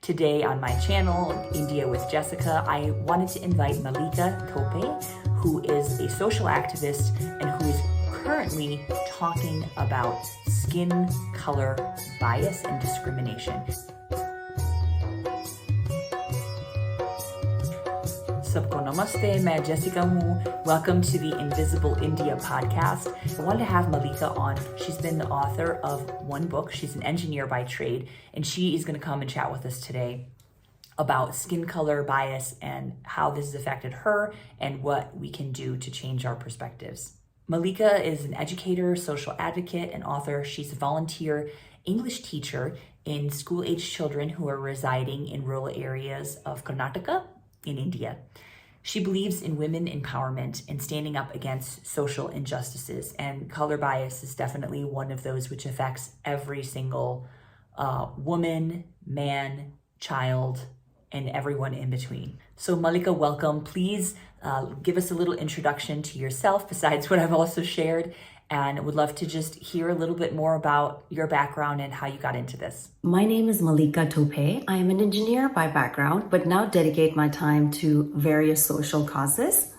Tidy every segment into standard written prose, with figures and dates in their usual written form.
Today on my channel, India with Jessica, I wanted to invite Mallika Thoppay, who is a social activist and who is currently talking about skin color bias and discrimination. सबको नमस्ते, मैं Jessica हूँ. Welcome to the Invisible India podcast. I wanted to have Mallika on. She's been the author of one book. She's an engineer by trade, and she is going to come and chat with us today about skin color bias and how this has affected her and what we can do to change our perspectives. Mallika is an educator, social advocate, and author. She's a volunteer English teacher in school-aged children who are residing in rural areas of Karnataka in India. She believes in women empowerment and standing up against social injustices, and color bias is definitely one of those which affects every single woman, man, child, and everyone in between. So Mallika, welcome. Please give us a little introduction to yourself besides what I've also shared, and would love to just hear a little bit more about your background and how you got into this. My name is Mallika Thoppay. I am an engineer by background, but now dedicate my time to various social causes.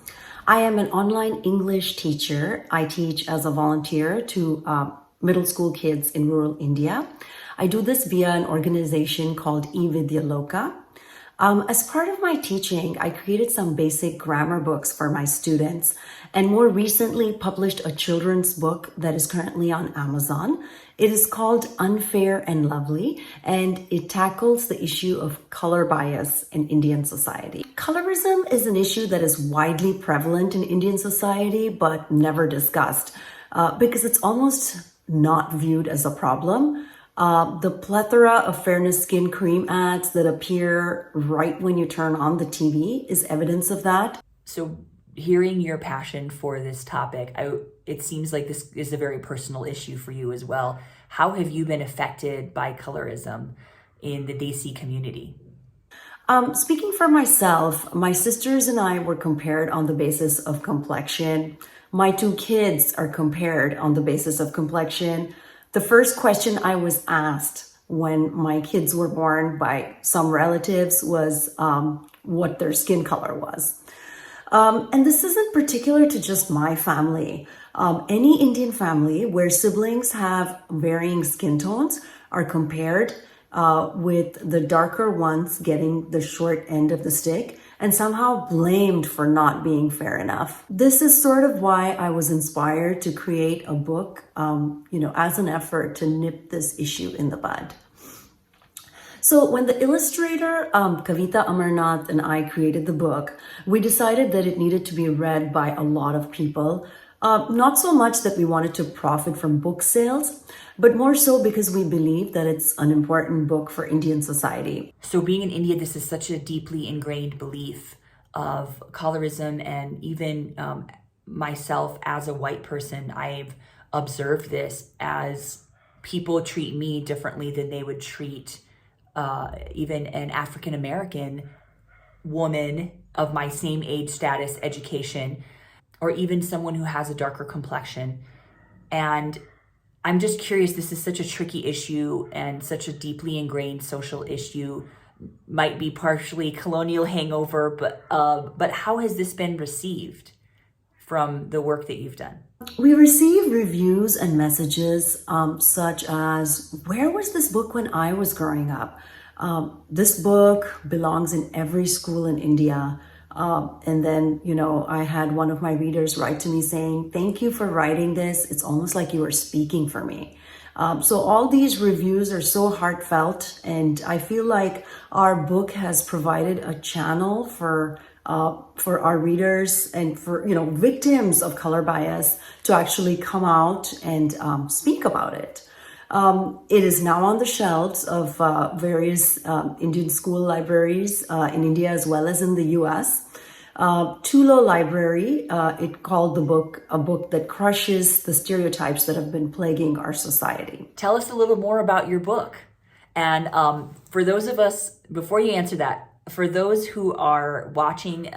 I am an online English teacher. I teach as a volunteer to middle school kids in rural India. I do this via an organization called eVidya Loka. As part of my teaching, I created some basic grammar books for my students, and more recently published a children's book that is currently on Amazon. It is called Unfair and Lovely, and it tackles the issue of color bias in Indian society. Colorism is an issue that is widely prevalent in Indian society, but never discussed because it's almost not viewed as a problem. The plethora of fairness skin cream ads that appear right when you turn on the TV is evidence of that. So hearing your passion for this topic, it seems like this is a very personal issue for you as well. How have you been affected by colorism in the Desi community? Speaking for myself, my sisters and I were compared on the basis of complexion. My two kids are compared on the basis of complexion. The first question I was asked when my kids were born by some relatives was what their skin color was. And this isn't particular to just my family. Any Indian family where siblings have varying skin tones are compared with the darker ones getting the short end of the stick and somehow blamed for not being fair enough. This is sort of why I was inspired to create a book, as an effort to nip this issue in the bud. So when the illustrator, Kavita Amarnath, and I created the book, we decided that it needed to be read by a lot of people. Not so much that we wanted to profit from book sales, but more so because we believe that it's an important book for Indian society. So being in India, this is such a deeply ingrained belief of colorism, and even myself as a white person, I've observed this as people treat me differently than they would treat even an African-American woman of my same age, status, education, or even someone who has a darker complexion. And I'm just curious, this is such a tricky issue and such a deeply ingrained social issue, might be partially colonial hangover, but how has this been received from the work that you've done? We receive reviews and messages such as, where was this book when I was growing up? This book belongs in every school in India. And then, I had one of my readers write to me saying, thank you for writing this. It's almost like you were speaking for me. So all these reviews are so heartfelt, and I feel like our book has provided a channel for our readers and for, victims of color bias to actually come out and speak about it. It is now on the shelves of various Indian school libraries in India as well as in the US. Tulo Library, it called the book a book that crushes the stereotypes that have been plaguing our society. Tell us a little more about your book. And for those of us, before you answer that, for those who are watching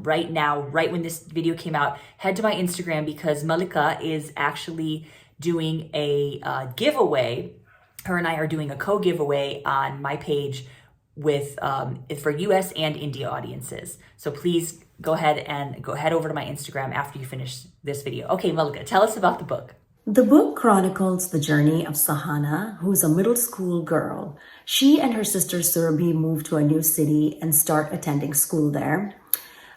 right now, right when this video came out, head to my Instagram because Mallika is actually doing a giveaway. Her and I are doing a co-giveaway on my page with for US and India audiences. So please go head over to my Instagram after you finish this video. Okay, Mallika, tell us about the book. The book chronicles the journey of Sahana, who's a middle school girl. She and her sister Surabhi move to a new city and start attending school there.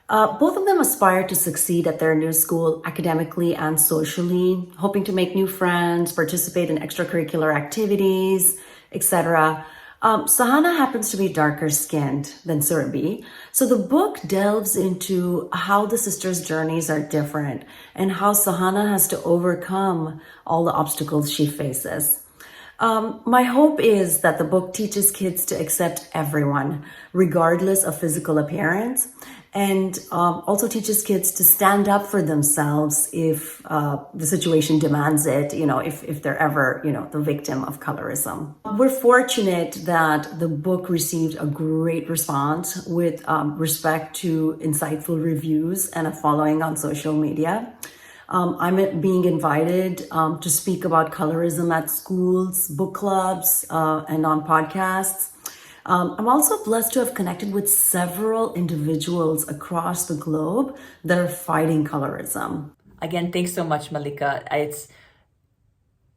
Both of them aspire to succeed at their new school academically and socially, hoping to make new friends, participate in extracurricular activities, etc. Sahana happens to be darker skinned than Surabhi. So the book delves into how the sisters' journeys are different and how Sahana has to overcome all the obstacles she faces. My hope is that the book teaches kids to accept everyone, regardless of physical appearance, and also teaches kids to stand up for themselves if the situation demands it, if they're ever, the victim of colorism. We're fortunate that the book received a great response with respect to insightful reviews and a following on social media. I'm being invited to speak about colorism at schools, book clubs, and on podcasts. I'm also blessed to have connected with several individuals across the globe that are fighting colorism. Again, thanks so much, Mallika. It's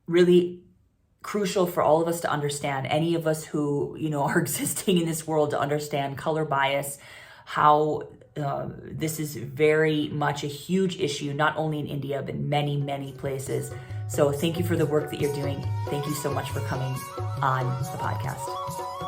really crucial for all of us to understand, any of us who, are existing in this world, to understand color bias, how this is very much a huge issue, not only in India, but many, many places. So thank you for the work that you're doing. Thank you so much for coming on the podcast.